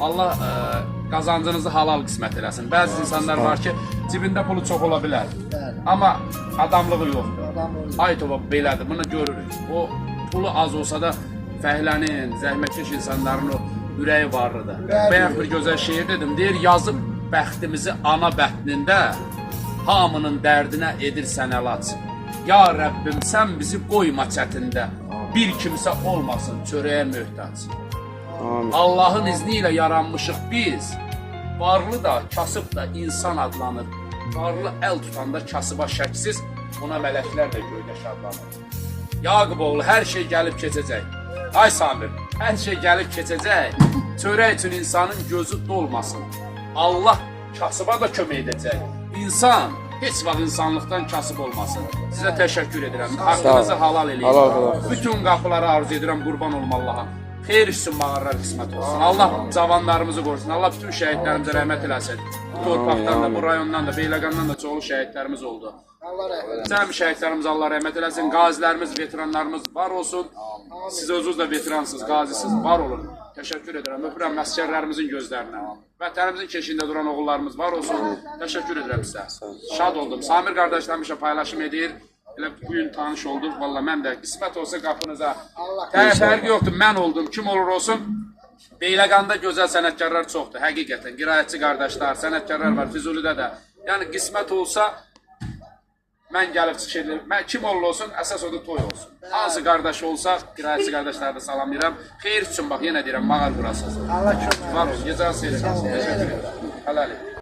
Allah qazancınızı halal qismət eləsin. Bəzi insanlar var ki, cibində pulu çox ola bilər. Amma adamlığı yoxdur. Aytova belədir, bunu görürük. O pulu az olsa da fəhlənin, zəhmətkeş insanların o ürəyi varlıdır. Bayaq bir gözəl şeir dedim, deyir, yazıb bəxtimizi ana bətnində, hamının dərdinə edirsən əlac. Ya Rəbbim, sən bizi qoyma çətində, bir kimsə olmasın çörəyə möhtac. Allahın izni ilə yaranmışıq biz, varlı da, kasıb da insan adlanır. Varlı əl tutanda kasıba şəksiz, buna mələklər də göydə şadlanır. Yaquboğlu, hər şey gəlib keçəcək. Ay Samir, hər şey gəlib keçəcək. Çörək üçün insanın gözü dolmasın. Allah kasıba da kömək edəcək. İnsan heç vaxt insanlıqdan kasıb olmasın. Sizə təşəkkür edirəm. Haqqınızı halal eləyin. Bütün qapıları arzu edirəm, qurban olum Allaha. Xeyr üstün mağarlar qismət olsun. Allah cavanlarımızı qorusun. Allah bütün şəhidlərimizə rəhmət eləsin. Bu torpaqdan da, bu rayondan da, Beyləqandan da çoxlu şəhidlərimiz oldu. Cəmi şəhidlərimiz Allah rəhmət eləsin. Qazilərimiz, veteranlarımız var olsun. Siz özünüz də veteransınız, qazisiniz, var olun. Təşəkkür edirəm. Öpürəm əsgərlərimizin gözlərinə. Vətənimizin keşiyində duran oğullarımız var olsun. Təşəkkür edirəm sizə. Şad oldum. Samir qardaşlar həmişə paylaşım edir. Elə bugün tanış olduq. Valla mən də qismət olsa qapınıza. Fərqi yoxdur. Mən oldum. Kim olur olsun. Beyləqanda gözəl sənətkarlar çoxdur. Həqiqətən. Qiraətçi qardaşlar, sənətkarlar var. Füzulidə də. Yəni qismət olsa mən gəlib çıxış edirəm. Kim olur olsun, əsas o da toy olsun. Hansı qardaş olsa, qiraətçi qardaşları da salamlayıram. Xeyir üçün bax, yenə deyirəm, mağar burasız. Allah kömək. Var olsun. Gecəniz xeyir. Təşəkkür edirəm. Hələlik.